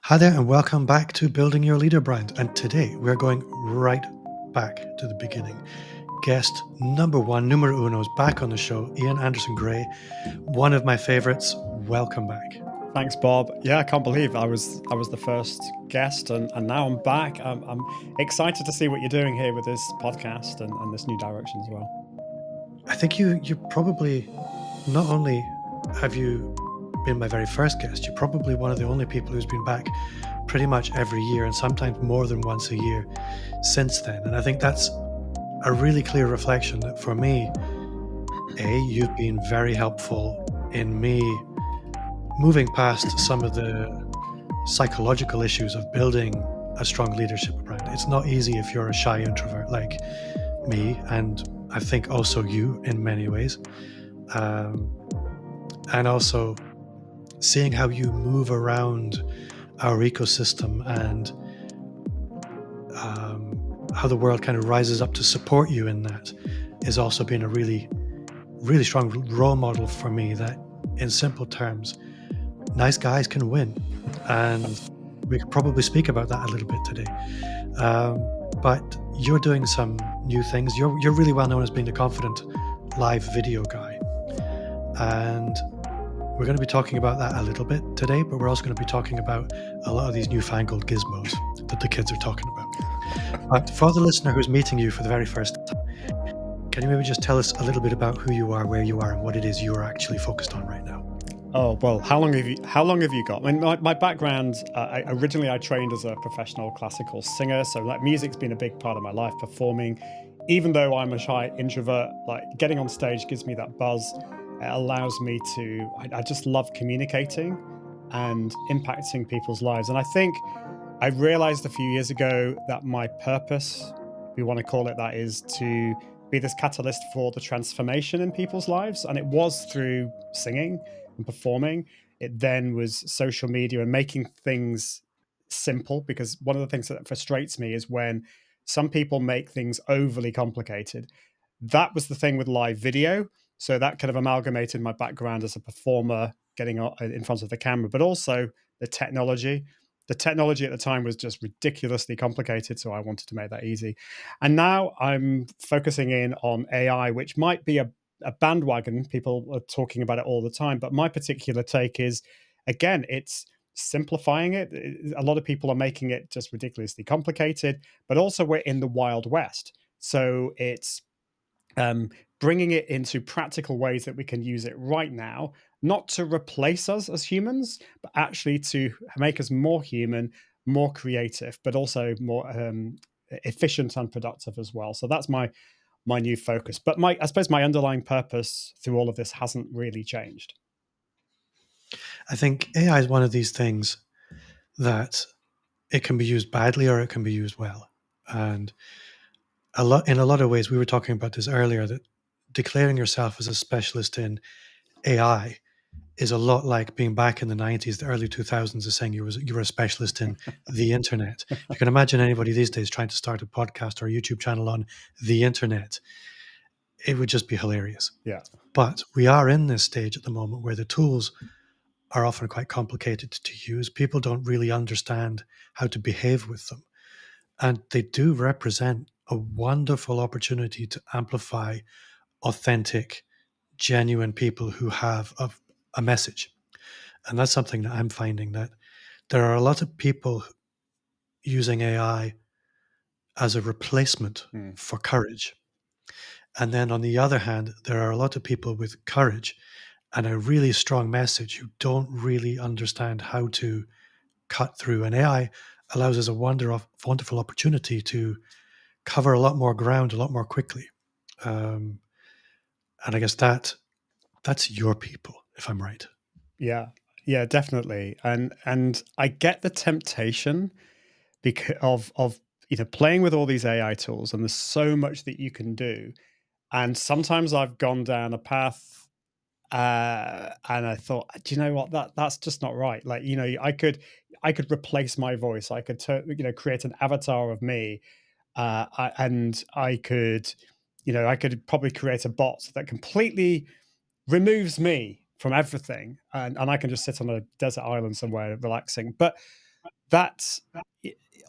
Hi there, and welcome back to Building Your Leader Brand. And today we're going right back to the beginning. Guest number one, numero uno, is back on the show, Ian Anderson Gray, one of my favorites. Welcome back. Thanks, Bob. Yeah, I can't believe I was the first guest, and now I'm back. I'm excited to see what you're doing here with this podcast and this new direction as well. I think you probably not only have you been my very first guest, you're probably one of the only people who's been back pretty much every year and sometimes more than once a year since then. And I think that's a really clear reflection that for me, you've been very helpful in me moving past some of the psychological issues of building a strong leadership brand. It's not easy if you're a shy introvert like me, and I think also you in many ways. And also seeing how you move around our ecosystem and how the world kind of rises up to support you in that is also been a really, really strong role model for me that, in simple terms, nice guys can win. And we could probably speak about that a little bit today. But you're doing some new things. You're really well known as being the confident live video guy. And we're going to be talking about that a little bit today, but we're also going to be talking about a lot of these newfangled gizmos that the kids are talking about. But for the listener who's meeting you for the very first time, can you maybe just tell us a little bit about who you are, where you are, and what it is you are actually focused on right now? Oh well, how long have you got? I mean, my background. Originally I trained as a professional classical singer, so like music's been a big part of my life. Performing, even though I'm a shy introvert, like getting on stage gives me that buzz. It allows me to. I just love communicating and impacting people's lives. And I think I realized a few years ago that my purpose, if we want to call it that, is to be this catalyst for the transformation in people's lives. And it was through singing and performing. It then was social media and making things simple, because one of the things that frustrates me is when some people make things overly complicated. That was the thing with live video. So that kind of amalgamated my background as a performer, getting in front of the camera, but also the technology. The technology at the time was just ridiculously complicated, so I wanted to make that easy. And now I'm focusing in on AI, which might be a bandwagon. People are talking about it all the time, but my particular take is, again, it's simplifying it. A lot of people are making it just ridiculously complicated, but also we're in the Wild West. So it's bringing it into practical ways that we can use it right now, not to replace us as humans, but actually to make us more human, more creative, but also more efficient and productive as well. So that's my new focus. But I suppose my underlying purpose through all of this hasn't really changed. I think AI is one of these things that it can be used badly or it can be used well. And in a lot of ways, we were talking about this earlier, that declaring yourself as a specialist in AI is a lot like being back in the 90s, the early 2000s, as saying you were a specialist in the internet. If you can imagine anybody these days trying to start a podcast or a YouTube channel on the internet, it would just be hilarious. Yeah. But we are in this stage at the moment where the tools are often quite complicated to use. People don't really understand how to behave with them. And they do represent a wonderful opportunity to amplify authentic, genuine people who have a message. And that's something that I'm finding, that there are a lot of people using AI as a replacement for courage. And then on the other hand, there are a lot of people with courage and a really strong message who don't really understand how to cut through. And AI allows us a wonderful opportunity to cover a lot more ground a lot more quickly. And I guess that's your people, if I'm right. Yeah, definitely. And I get the temptation because of playing with all these AI tools, and there's so much that you can do. And sometimes I've gone down a path, and I thought, do you know what, that's just not right. Like, I could replace my voice. I could create an avatar of me, and I could probably create a bot that completely removes me from everything, and I can just sit on a desert island somewhere relaxing. But That's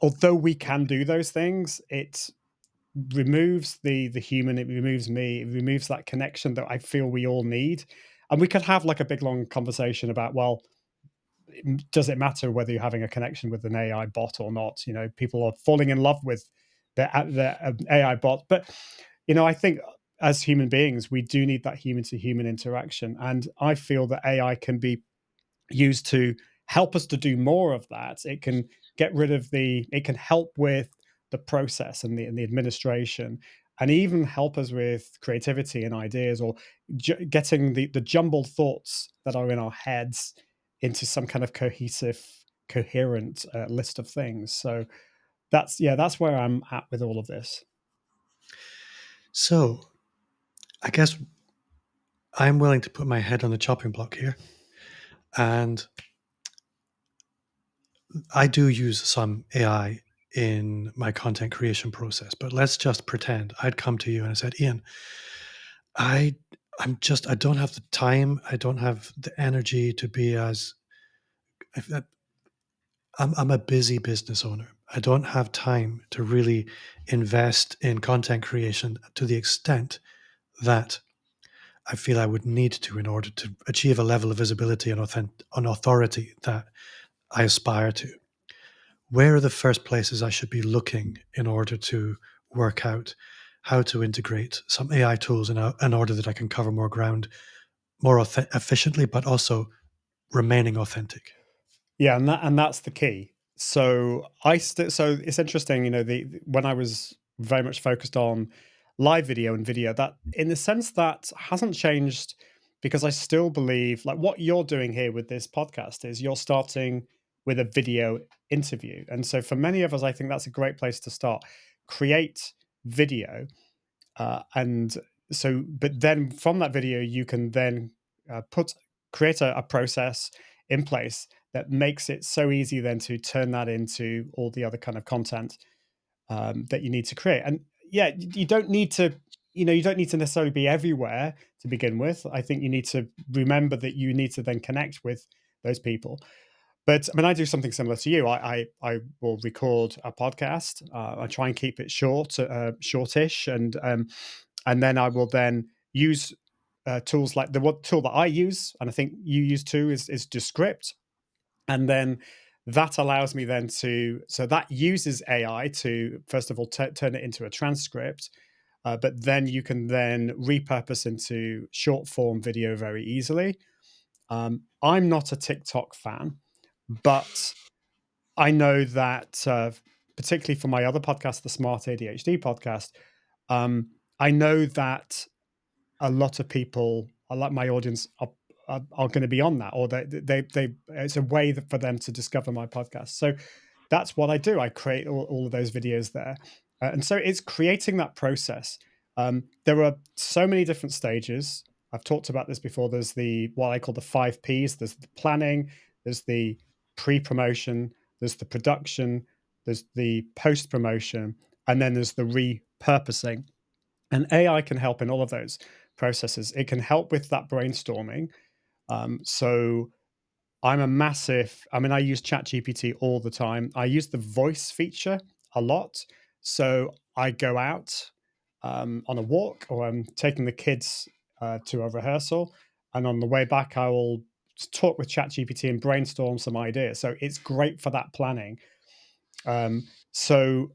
although we can do those things, it removes the human, it removes me, it removes that connection that I feel we all need. And we could have like a big long conversation about, well, does it matter whether you're having a connection with an AI bot or not? You know, people are falling in love with the AI bot, but I think as human beings, we do need that human to human interaction, and I feel that AI can be used to help us to do more of that. It can get rid of it can help with the process and the administration, and even help us with creativity and ideas, or getting the jumbled thoughts that are in our heads into some kind of coherent list of things. So that's where I'm at with all of this. So I guess I'm willing to put my head on the chopping block here. And I do use some AI in my content creation process, but let's just pretend I'd come to you and I said, Ian, I I don't have the time, I don't have the energy to be as I'm a busy business owner. I don't have time to really invest in content creation to the extent that I feel I would need to in order to achieve a level of visibility and authority that I aspire to. Where are the first places I should be looking in order to work out how to integrate some AI tools in order that I can cover more ground more efficiently, but also remaining authentic? Yeah, and that's the key. So so it's interesting, when I was very much focused on live video and video, that in the sense that hasn't changed, because I still believe like what you're doing here with this podcast is you're starting with a video interview. And so for many of us, I think that's a great place to start. Create video, and so, but then from that video, you can then put create a process in place that makes it so easy then to turn that into all the other kind of content that you need to create. And yeah, you don't need to, you don't need to necessarily be everywhere to begin with. I think you need to remember that you need to then connect with those people. But I mean, I do something similar to you. I will record a podcast. I try and keep it shortish, and then I will then use tools like the what tool that I use, and I think you use too, is Descript, and then that allows me then so that uses AI to first of all turn it into a transcript, but then you can then repurpose into short form video very easily. I'm not a TikTok fan, but I know that, particularly for my other podcast, the Smart ADHD podcast, I know that a lot of people, a lot of my audience, are going to be on that, or they it's a way for them to discover my podcast. So that's what I do. I create all of those videos there, and so it's creating that process. There are so many different stages. I've talked about this before. There's the what I call the 5 Ps. There's the planning. There's the pre-promotion. There's the production. There's the post-promotion, and then there's the repurposing. And AI can help in all of those processes. It can help with that brainstorming. So I mean, I use ChatGPT all the time. I use the voice feature a lot. So I go out on a walk, or I'm taking the kids to a rehearsal. And on the way back, I will talk with ChatGPT and brainstorm some ideas. So it's great for that planning. So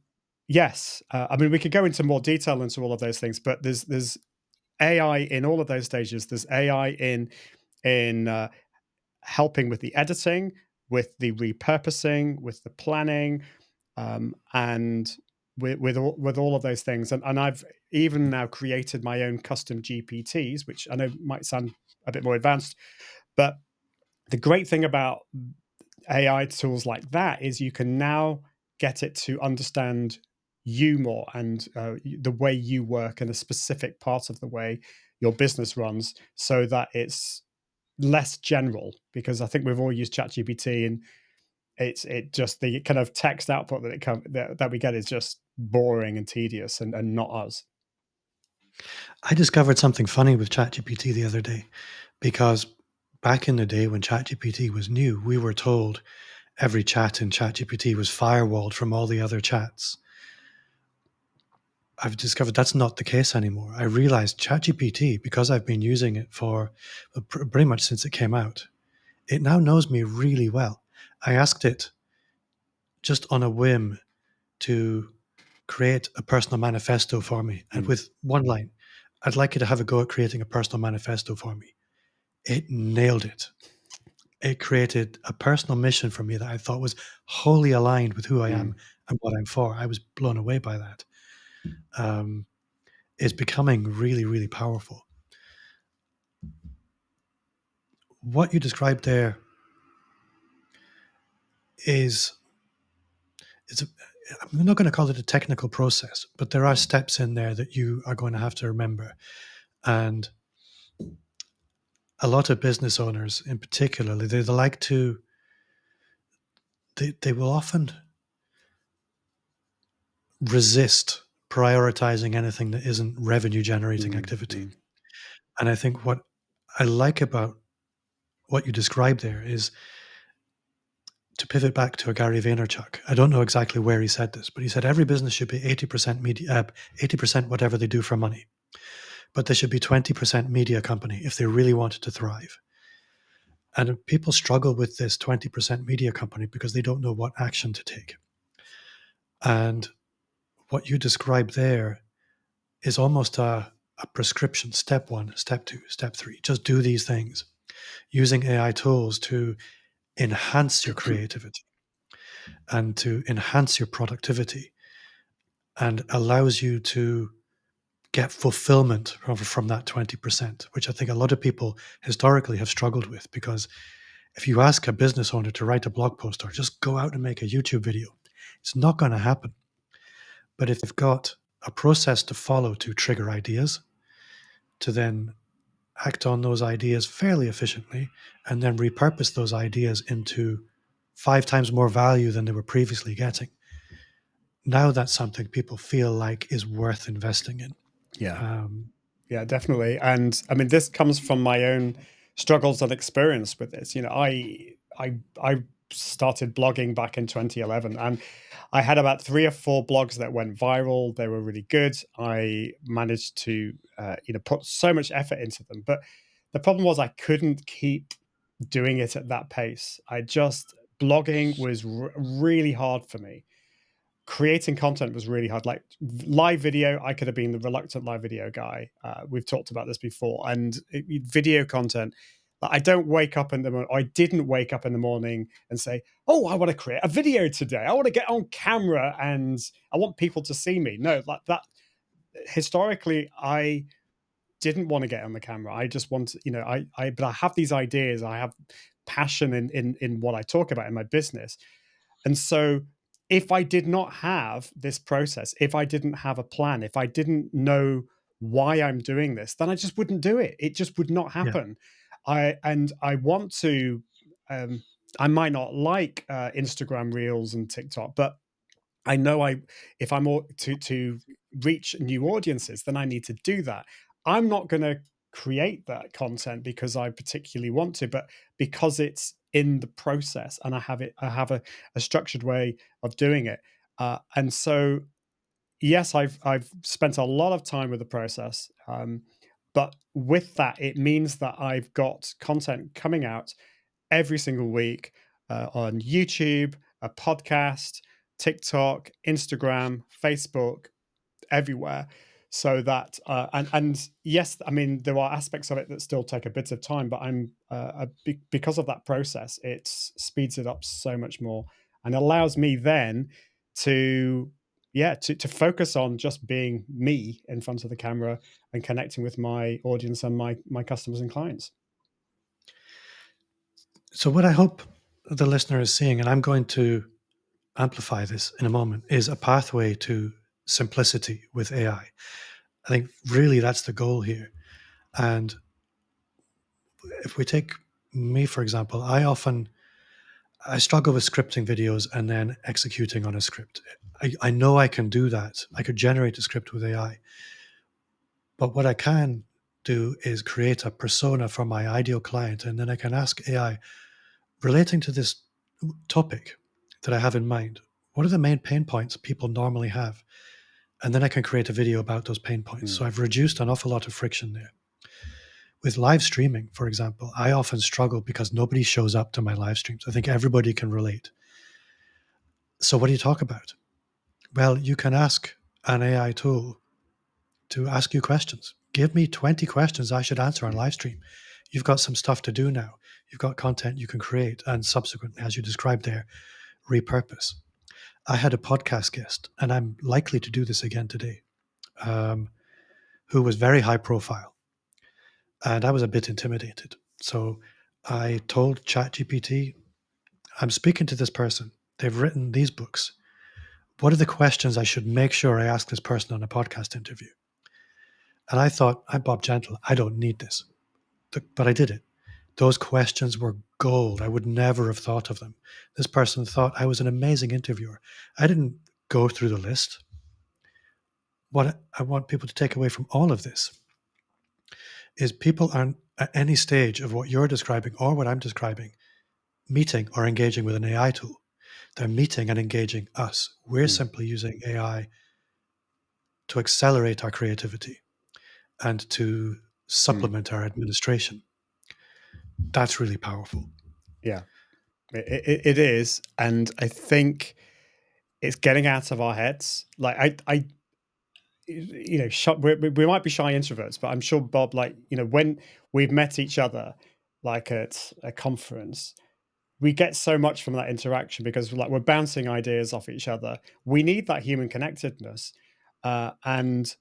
yes, I mean, we could go into more detail into all of those things, but there's AI in all of those stages. There's AI in helping with the editing, with the repurposing, with the planning, and with all of those things. And I've even now created my own custom GPTs, which I know might sound a bit more advanced, but the great thing about AI tools like that is you can now get it to understand you more, and the way you work, and a specific part of the way your business runs, so that it's less general. Because I think we've all used ChatGPT, and it just the kind of text output that we get is just boring and tedious, and not us. I discovered something funny with ChatGPT the other day because back in the day when ChatGPT was new, we were told every chat in ChatGPT was firewalled from all the other chats. I've discovered that's not the case anymore. I realized ChatGPT, because I've been using it for pretty much since it came out, it now knows me really well. I asked it just on a whim to create a personal manifesto for me. And Mm. with one line, I'd like you to have a go at creating a personal manifesto for me. It nailed it. It created a personal mission for me that I thought was wholly aligned with who I am Mm. and what I'm for. I was blown away by that. Um, it's becoming really, really powerful. What you described there is it's a, I'm not going to call it a technical process, but there are steps in there that you are going to have to remember. And a lot of business owners, in particular, they like to they will often resist prioritizing anything that isn't revenue generating Mm. activity. Mm. And I think what I like about what you described there is to pivot back to a Gary Vaynerchuk. I don't know exactly where he said this, but he said every business should be 80% media, 80% whatever they do for money, but they should be 20% media company if they really wanted to thrive. And people struggle with this 20% media company because they don't know what action to take. And what you described there is almost a prescription. Step one, step two, step three. Just do these things using AI tools to enhance your creativity and to enhance your productivity and allows you to get fulfillment from that 20%, which I think a lot of people historically have struggled with. Because if you ask a business owner to write a blog post or just go out and make a YouTube video, it's not going to happen. But if they've got a process to follow to trigger ideas, to then act on those ideas fairly efficiently, and then repurpose those ideas into 5 times more value than they were previously getting, now that's something people feel like is worth investing in. Yeah. Um, Yeah, definitely. And I mean, this comes from my own struggles and experience with this. You know, I started blogging back in 2011, and I had about 3 or 4 blogs that went viral. They were really good. I managed to, put so much effort into them. But the problem was I couldn't keep doing it at that pace. Blogging was really hard for me. Creating content was really hard. Like live video, I could have been the reluctant live video guy. We've talked about this before. And video content, I don't wake up in the morning. I didn't wake up in the morning and say, "Oh, I want to create a video today. I want to get on camera and I want people to see me." No, like that. Historically, I didn't want to get on the camera. I just want to, but I have these ideas. I have passion in what I talk about in my business. And so if I did not have this process, if I didn't have a plan, if I didn't know why I'm doing this, then I just wouldn't do it. It just would not yeah, happen. I want to I might not like Instagram Reels and TikTok, but I know if I'm to reach new audiences, then I need to do that. I'm not going to create that content because I particularly want to, but because it's in the process and I have a structured way of doing it. And so, yes, I've spent a lot of time with the process, but with that, it means that I've got content coming out every single week on YouTube, a podcast, TikTok, Instagram, Facebook, everywhere. So that and yes, I mean there are aspects of it that still take a bit of time, but because of that process, it speeds it up so much more and allows me then to to focus on just being me in front of the camera and connecting with my audience and my customers and clients. so what I hope the listener is seeing, and I'm going to amplify this in a moment, is a pathway to simplicity with AI. I think really that's the goal here. And if we take me, for example, I struggle with scripting videos and then executing on a script. I know I can do that. I could generate a script with AI. But what I can do is create a persona for my ideal client. And then I can ask AI, relating to this topic that I have in mind, what are the main pain points people normally have? And then I can create a video about those pain points. So Mm, I've reduced an awful lot of friction there. With live streaming, for example, I often struggle because nobody shows up to my live streams. I think everybody can relate. So what do you talk about? Well, you can ask an AI tool to ask you questions. Give me 20 questions I should answer on mm, live stream. You've got some stuff to do now. You've got content you can create and subsequently, as you described there, repurpose. I had a podcast guest, and I'm likely to do this again today, um, who was very high profile. And I was a bit intimidated. So I told ChatGPT, I'm speaking to this person. They've written these books. What are the questions I should make sure I ask this person on a podcast interview? And I thought, I'm Bob Gentle. I don't need this. But I did it. Those questions were gold. I would never have thought of them. This person thought I was an amazing interviewer. I didn't go through the list. What I want people to take away from all of this is people aren't at any stage of what you're describing or what I'm describing meeting or engaging with an AI tool. They're meeting and engaging us. We're mm, simply using AI to accelerate our creativity and to mm. supplement our administration. That's really powerful. Yeah, it is, and I think it's getting out of our heads. Like I you know, we might be shy introverts, but I'm sure Bob, like, you know, when we've met each other, like at a conference, we get so much from that interaction because like we're bouncing ideas off each other. We need that human connectedness, and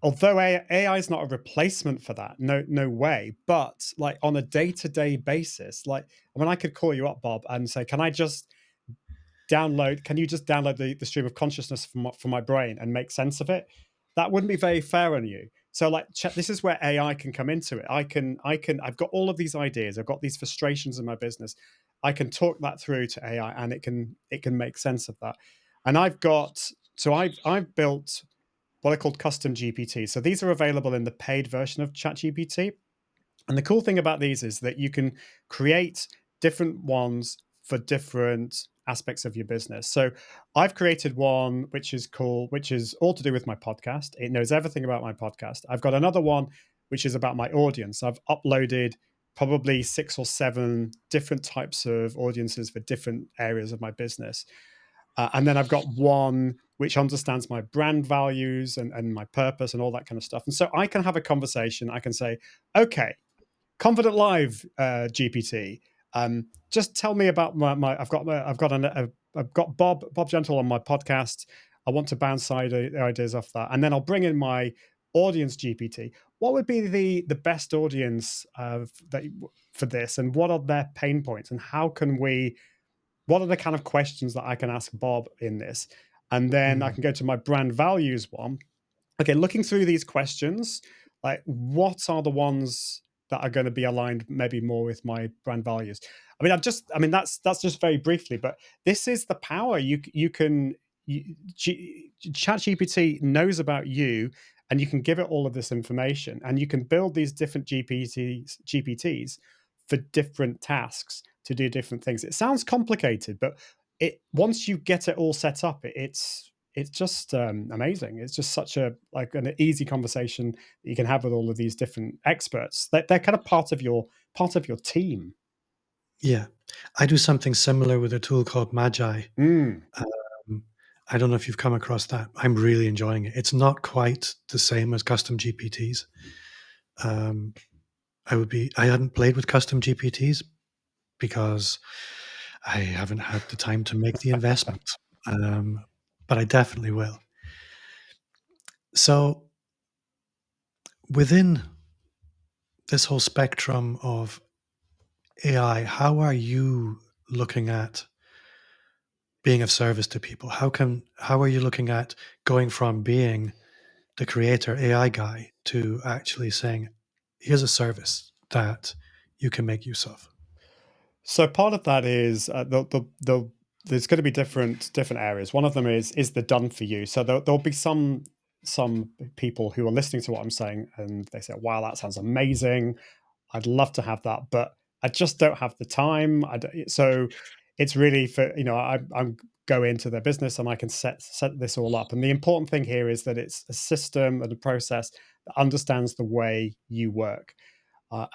although AI is not a replacement for that, no way. But like on a day to day basis, like when I could call you up, Bob, and say, "Can I just download? Can you just download the stream of consciousness from my brain and make sense of it?" That wouldn't be very fair on you. So like this is where AI can come into it. I've got all of these ideas. I've got these frustrations in my business. I can talk that through to AI and it can make sense of that. And I've built what are called custom GPT. So these are available in the paid version of ChatGPT. And the cool thing about these is that you can create different ones for different aspects of your business. So I've created one which is all to do with my podcast. It knows everything about my podcast. I've got another one which is about my audience. I've uploaded probably 6 or 7 different types of audiences for different areas of my business. And then I've got one which understands my brand values and my purpose and all that kind of stuff. And so I can have a conversation. I can say, okay, Confident Live GPT. Just tell me about I've got Bob Gentle on my podcast. I want to bounce ideas off that, and then I'll bring in my audience GPT. What would be the best audience for this, and what are their pain points, and how can we? What are the kind of questions that I can ask Bob in this? And then I Mm. can go to my brand values one. Okay, looking through these questions, like what are the ones that are going to be aligned maybe more with my brand values? I mean that's just very briefly, but this is the power you can ChatGPT knows about you, and you can give it all of this information, and you can build these different GPTs for different tasks to do different things. It sounds complicated, but it once you get it all set up, it's just amazing. It's just such a like an easy conversation that you can have with all of these different experts. They're kind of part of your team. Yeah. I do something similar with a tool called Magi. Mm. Um, I don't know if you've come across that. I'm really enjoying it. It's not quite the same as custom GPTs. Um, I hadn't played with custom GPTs because I haven't had the time to make the investment. Um, but I definitely will. So within this whole spectrum of AI, how are you looking at being of service to people? How are you looking at going from being the creator AI guy to actually saying, here's a service that you can make use of? So part of that is there's going to be different areas. One of them is the done for you. So there'll be some people who are listening to what I'm saying and they say, "Wow, that sounds amazing. I'd love to have that, but I just don't have the time." So it's really for, I'm go into their business and I can set this all up. And the important thing here is that it's a system and a process that understands the way you work.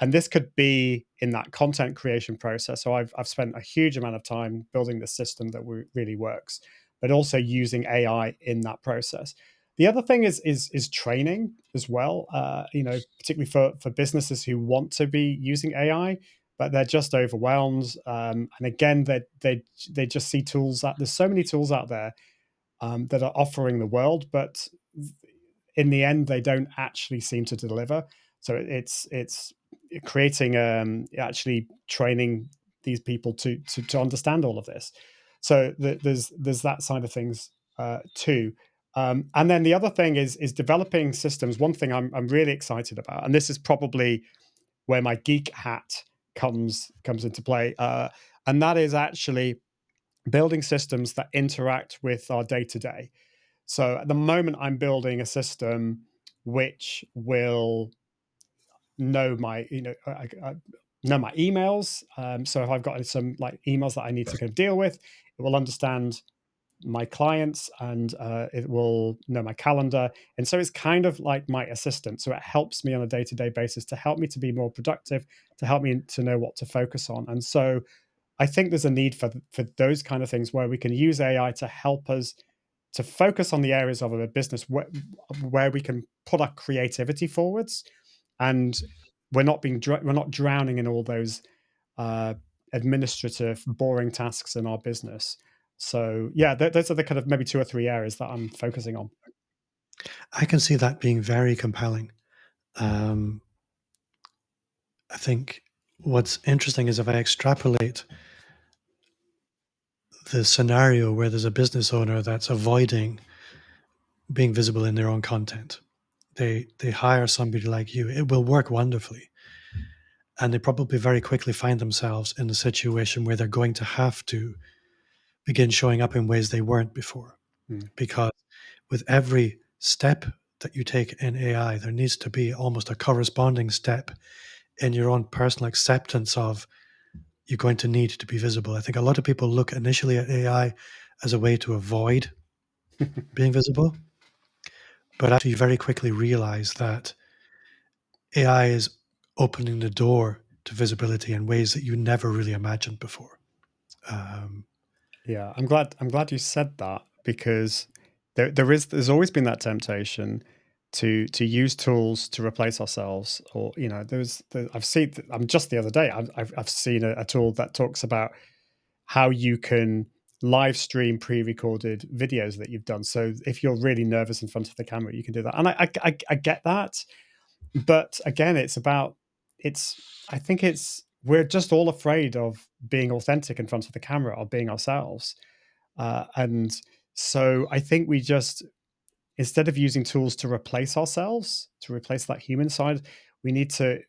And this could be in that content creation process. So I've spent a huge amount of time building this system that really works, but also using AI in that process. The other thing is training as well. Particularly for businesses who want to be using AI, but they're just overwhelmed. And again, they just see tools that there's so many tools out there that are offering the world, but in the end, they don't actually seem to deliver. So it's creating actually training these people to understand all of this. So there's that side of things too. And then the other thing is developing systems. One thing I'm really excited about, and this is probably where my geek hat comes into play, and that is actually building systems that interact with our day to day. So at the moment, I'm building a system which will know my, know my emails. So if I've got some like emails that I need to kind of deal with, it will understand my clients and it will know my calendar. And so it's kind of like my assistant. So it helps me on a day to day basis to help me to be more productive, to help me to know what to focus on. And so I think there's a need for those kind of things where we can use AI to help us to focus on the areas of a business where we can put our creativity forwards, and we're not drowning in all those uh, administrative boring tasks in our business. So yeah, those are the kind of maybe two or three areas that I'm focusing on. I can see that being very compelling. Um, I think what's interesting is if I extrapolate the scenario where there's a business owner that's avoiding being visible in their own content, they hire somebody like you, it will work wonderfully. And they probably very quickly find themselves in a situation where they're going to have to begin showing up in ways they weren't before. Mm. Because with every step that you take in AI, there needs to be almost a corresponding step in your own personal acceptance of you're going to need to be visible. I think a lot of people look initially at AI as a way to avoid being visible, but actually you very quickly realize that AI is opening the door to visibility in ways that you never really imagined before. Um, Yeah, I'm glad you said that, because there's always been that temptation to use tools to replace ourselves, or I've seen, I'm just the other day I've seen a tool that talks about how you can live stream pre-recorded videos that you've done. So if you're really nervous in front of the camera, you can do that. And I get that, but again, it's I think it's we're just all afraid of being authentic in front of the camera or being ourselves. And so I think we just, instead of using tools to replace ourselves, to replace that human side, we need to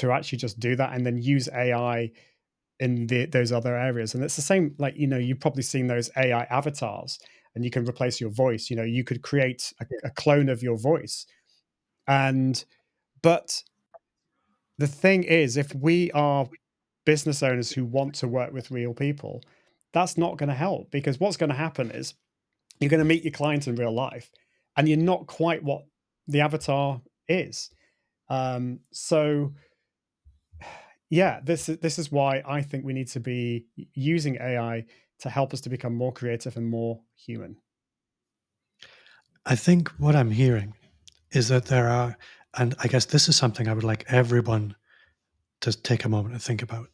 actually just do that and then use AI in those other areas. And it's the same, like, you've probably seen those AI avatars, and you can replace your voice. You could create a clone of your voice. And but the thing is, if we are business owners who want to work with real people, that's not going to help, because what's going to happen is you're going to meet your client in real life and you're not quite what the avatar is. So yeah, this is why I think we need to be using AI to help us to become more creative and more human. I think what I'm hearing is that there are, and I guess this is something I would like everyone to take a moment to think about.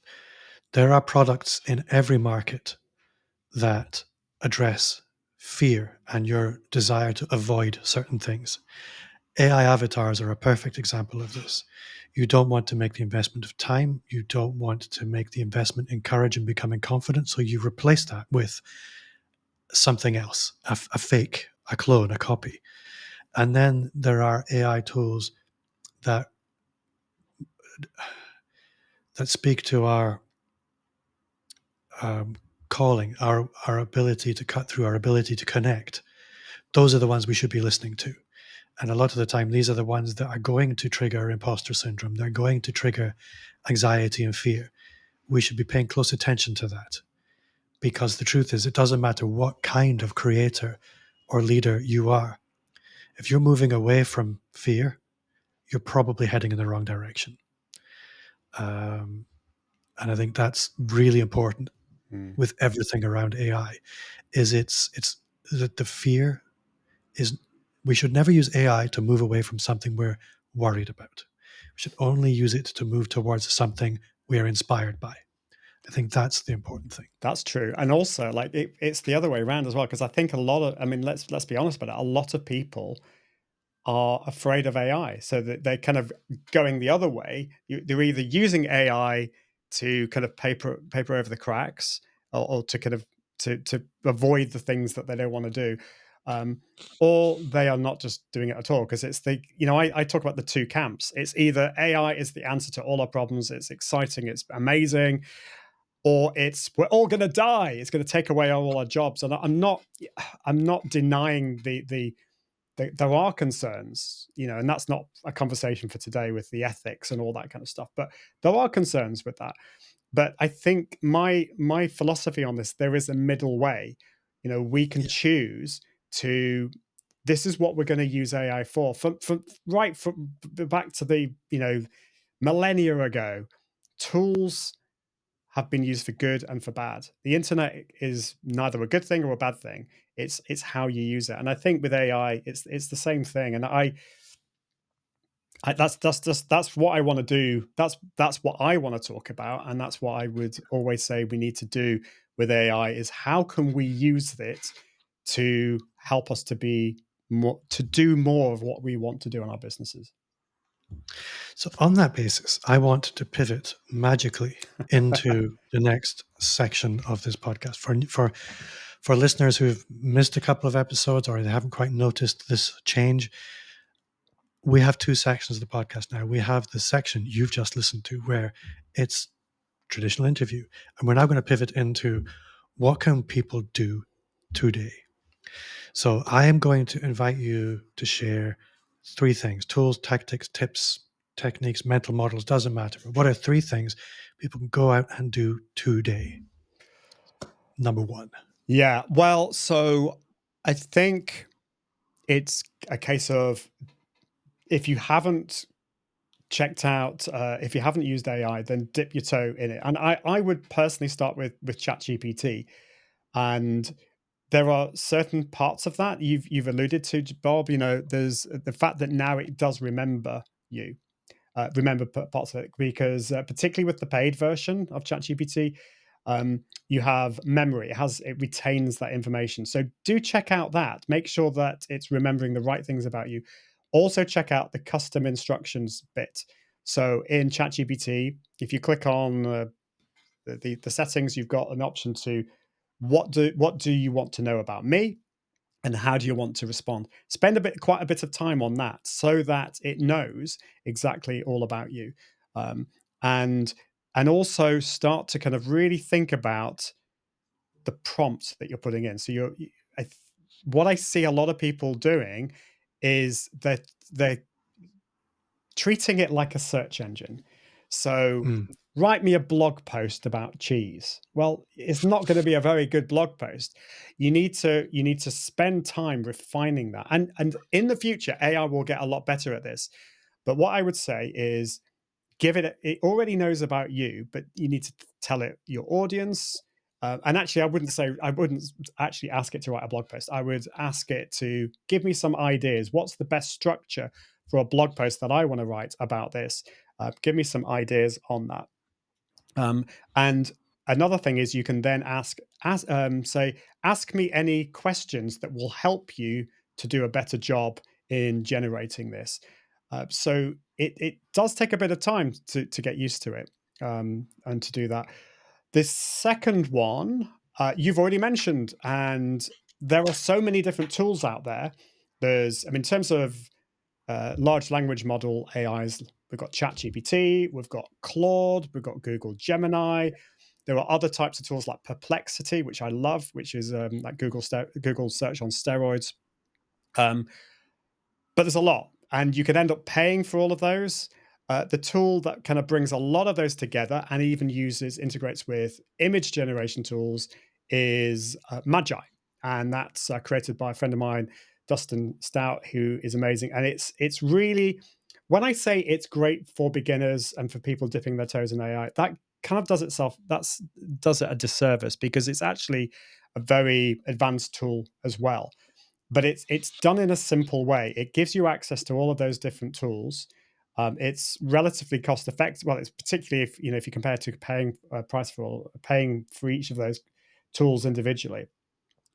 There are products in every market that address fear and your desire to avoid certain things. AI avatars are a perfect example of this. You don't want to make the investment of time. You don't want to make the investment in courage and becoming confident. So you replace that with something else, a fake, a clone, a copy. And then there are AI tools that speak to our um, calling, our ability to cut through, our ability to connect. Those are the ones we should be listening to. And a lot of the time, these are the ones that are going to trigger imposter syndrome. They're going to trigger anxiety and fear. We should be paying close attention to that. because the truth is, it doesn't matter what kind of creator or leader you are. If you're moving away from fear, you're probably heading in the wrong direction. Um, and I think that's really important Mm. with everything around AI. Is it's that the fear is, we should never use AI to move away from something we're worried about. We should only use it to move towards something we are inspired by. I think that's the important thing. That's true. And also, like it's the other way around as well, because I think a lot of, I mean, let's be honest about it. A lot of people are afraid of AI, so that they're kind of going the other way. They're either using AI to kind of paper over the cracks, or to kind of to avoid the things that they don't want to do, um, or they are not just doing it at all. Because it's the, you know, I talk about the two camps. It's either AI is the answer to all our problems. It's exciting. It's amazing, or it's we're all going to die. It's going to take away all our jobs. And I'm not denying there are concerns, you know, and that's not a conversation for today with the ethics and all that kind of stuff. But there are concerns with that. But I think my philosophy on this, there is a middle way. You know, we can Yeah. choose to. This is what we're going to use AI for. From right from back to the, you know, millennia ago, tools have been used for good and for bad. The internet is neither a good thing or a bad thing. It's how you use it. And I think with AI, it's the same thing. And that's what I want to do. That's what I want to talk about, and that's what I would always say we need to do with AI is how can we use it to help us to be more, to do more of what we want to do in our businesses. So on that basis, I want to pivot magically into the next section of this podcast. For listeners who've missed a couple of episodes or they haven't quite noticed this change, we have two sections of the podcast now. We have the section you've just listened to where it's traditional interview, and we're now going to pivot into what can people do today. So I am going to invite you to share three things: tools, tactics, tips, techniques, mental models, doesn't matter. But what are three things people can go out and do today? Number one. Yeah. Well, so I think it's a case of if you haven't checked out, if you haven't used AI, then dip your toe in it. And I would personally start with ChatGPT. And there are certain parts of that you've alluded to, Bob. You know, there's the fact that now it does remember you, remember parts of it, because particularly with the paid version of ChatGPT, you have memory. It retains that information. So do check out that. Make sure that it's remembering the right things about you. Also check out the custom instructions bit. So in ChatGPT, if you click on the settings, you've got an option to what do you want to know about me, and how do you want to respond. Spend quite a bit of time on that so that it knows exactly all about you, um, and and also start to kind of really think about the prompts that you're putting in. So what I see a lot of people doing is that they're treating it like a search engine. So Mm. write me a blog post about cheese. Well, it's not going to be a very good blog post. You need to spend time refining that. And in the future, AI will get a lot better at this. But what I would say is give it already knows about you, but you need to tell it your audience. And actually, I wouldn't actually ask it to write a blog post. I would ask it to give me some ideas. What's the best structure for a blog post that I want to write about this? Give me some ideas on that. And another thing is you can then ask me any questions that will help you to do a better job in generating this. So it does take a bit of time to get used to it, and to do that. This second one, you've already mentioned, and there are so many different tools out there. I mean, in terms of large language model AIs, we've got ChatGPT, we've got Claude, we've got Google Gemini. There are other types of tools like Perplexity, which I love, which is like Google search on steroids. Um, but there's a lot, and you could end up paying for all of those. The tool that kind of brings a lot of those together and even integrates with image generation tools is Magi, and that's created by a friend of mine, Dustin Stout, who is amazing. And it's really, when I say it's great for beginners and for people dipping their toes in AI, that kind of does it a disservice, because it's actually a very advanced tool as well. But it's done in a simple way. It gives you access to all of those different tools. It's relatively cost effective. Well, it's particularly if you compare to paying for each of those tools individually.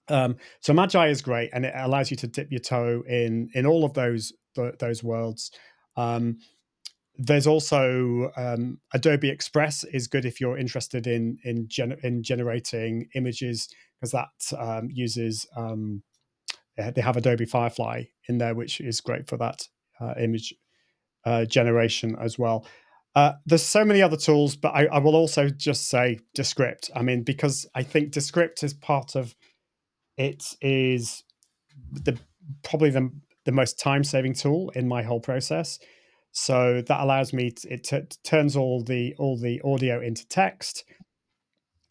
So Magi is great, and it allows you to dip your toe in all of those worlds. Um, there's also Adobe Express is good if you're interested in generating images, because that uses they have Adobe Firefly in there, which is great for that image generation as well. There's so many other tools, but I will also just say Descript. I mean, because I think Descript is part of it is the probably the most time saving tool in my whole process. So that allows me it turns all the audio into text.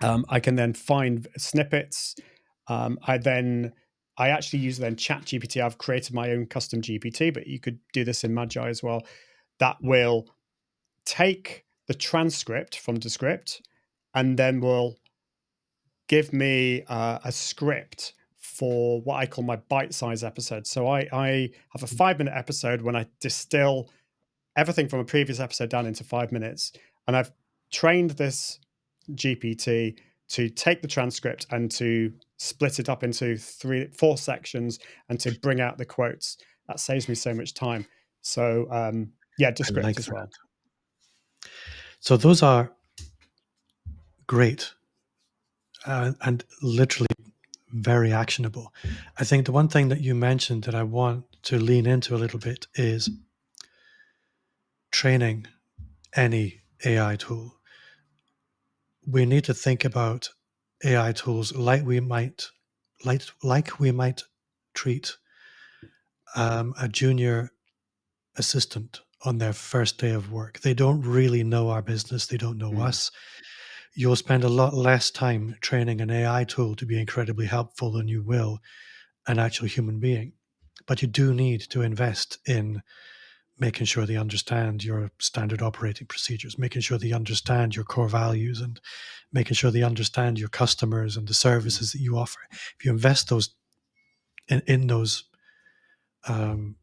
I can then find snippets. I actually use then ChatGPT. I've created my own custom GPT, but you could do this in Magi as well. That will take the transcript from Descript and then will give me a script for what I call my bite-size episode. So I have a 5-minute episode when I distill everything from a previous episode down into 5 minutes, and I've trained this GPT to take the transcript and to split it up into 4 sections and to bring out the quotes. That saves me so much time. So yeah, I Descript like as that. well. So those are great and literally very actionable. I think the one thing that you mentioned that I want to lean into a little bit is training any AI tool. We need to think about AI tools like we might treat a junior assistant on their first day of work. They don't really know our business. They don't know Mm, us. You'll spend a lot less time training an AI tool to be incredibly helpful than you will an actual human being. But you do need to invest in making sure they understand your standard operating procedures, making sure they understand your core values, and making sure they understand your customers and the mm, services that you offer. If you invest those in those, um,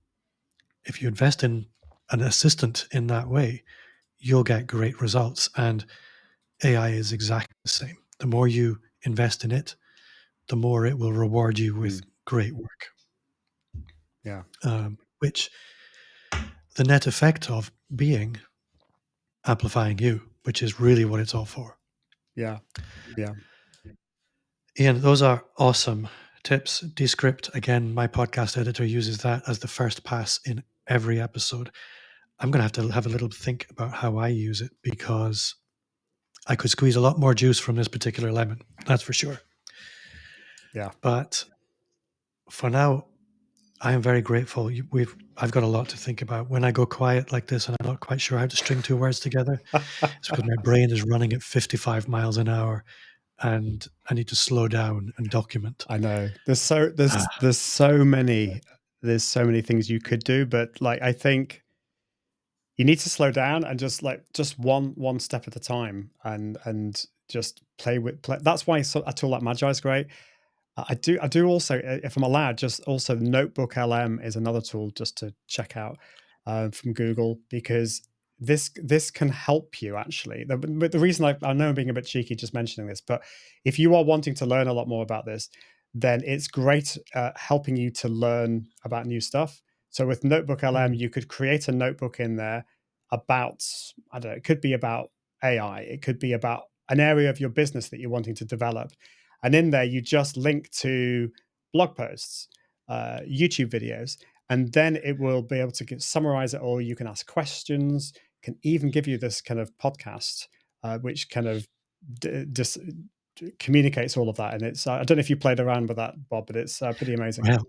if you invest in an assistant in that way, you'll get great results. And AI is exactly the same. The more you invest in it, the more it will reward you with mm. great work. Yeah, Which the net effect of being amplifying you, which is really what it's all for. yeah, yeah, Ian, those are awesome tips. Descript, again, my podcast editor uses that as the first pass in every episode. I'm going to have a little think about how I use it, because I could squeeze a lot more juice from this particular lemon, that's for sure. yeah. But for now, I am very grateful. I've got a lot to think about. When I go quiet like this and I'm not quite sure how to string 2 words together, it's because my brain is running at 55 miles an hour and I need to slow down and document. I know. Ah, There's so many things you could do, but like I think you need to slow down and just one step at a time, and just play. That's why a tool like Magi is great. I do also, if I'm allowed, just also Notebook LM is another tool just to check out from Google, because this can help you actually. But the reason I know I'm being a bit cheeky just mentioning this, but if you are wanting to learn a lot more about this, then it's great helping you to learn about new stuff. So with Notebook LM, mm, you could create a notebook in there about, I don't know, it could be about AI, it could be about an area of your business that you're wanting to develop, and in there, you just link to blog posts, YouTube videos, and then it will be able to summarize it all. You can ask questions, can even give you this kind of podcast, which kind of just communicates all of that. And it's, I don't know if you played around with that, Bob, but it's pretty amazing. well,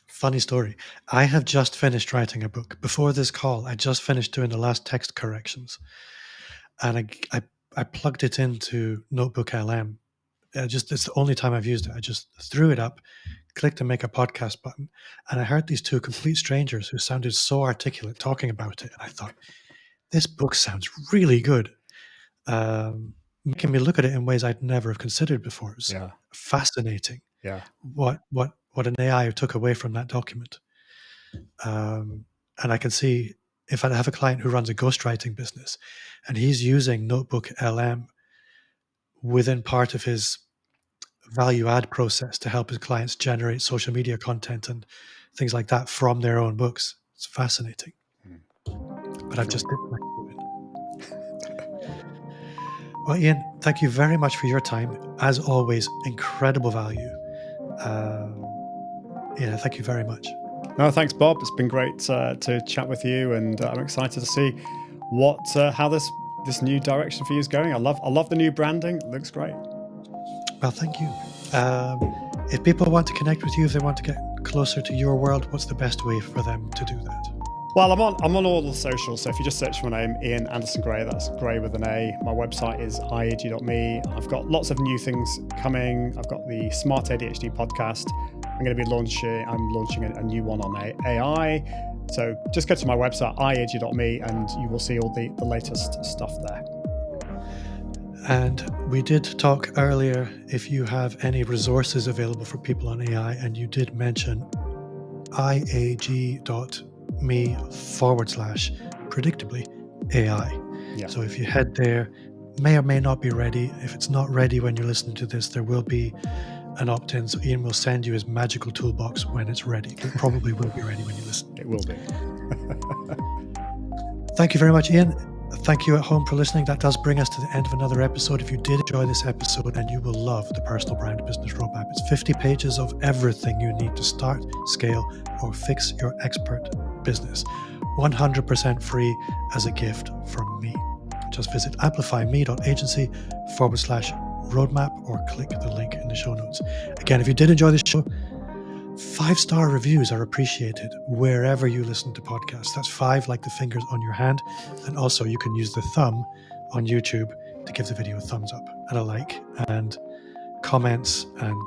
funny story. I have just finished writing a book. Before this call, I just finished doing the last text corrections, and I plugged it into Notebook LM Just it's the only time I've used it. I just threw it up, clicked the make a podcast button, and I heard these two complete strangers who sounded so articulate talking about it. And I thought, this book sounds really good, making me look at it in ways I'd never have considered before. It was Yeah. fascinating Yeah. what an AI took away from that document. And I can see if I have a client who runs a ghostwriting business and he's using Notebook LM within part of his value add process to help his clients generate social media content and things like that from their own books. It's fascinating. But I've just dipped my toe in. Well, Ian, thank you very much for your time. As always, incredible value. Yeah, thank you very much. No, thanks, Bob. It's been great to chat with you, and I'm excited to see how this new direction for you is going. I love the new branding. It looks great. Well, thank you. If people want to connect with you, if they want to get closer to your world, what's the best way for them to do that? Well, I'm on all the socials. So if you just search for my name, Ian Anderson Gray, that's Gray with an A. My website is iag.me. I've got lots of new things coming. I've got the Smart ADHD podcast. I'm launching a new one on AI. So just go to my website, iag.me, and you will see all the latest stuff there. And we did talk earlier if you have any resources available for people on AI, and you did mention iag.me/predictably AI. Yeah. So if you head there, may or may not be ready. If it's not ready when you're listening to this, there will be an opt-in. So Ian will send you his magical toolbox when it's ready. But it probably will be ready when you listen. It will be. Thank you very much, Ian. Thank you at home for listening. That does bring us to the end of another episode. If you did enjoy this episode, and you will love the Personal Brand Business Roadmap. It's 50 pages of everything you need to start, scale, or fix your expert business. 100% free as a gift from me. Just visit amplifyme.agency/roadmap or click the link in the show notes. Again, if you did enjoy this show, 5-star reviews are appreciated wherever you listen to podcasts. That's 5 like the fingers on your hand. And also you can use the thumb on YouTube to give the video a thumbs up and a like and comments and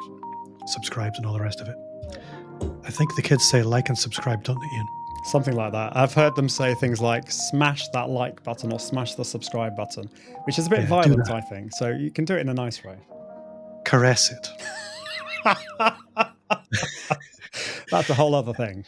subscribes and all the rest of it. I think the kids say like and subscribe, don't they, Ian? Something like that. I've heard them say things like smash that like button or smash the subscribe button, which is a bit violent, I think. So you can do it in a nice way. Caress it. That's a whole other thing.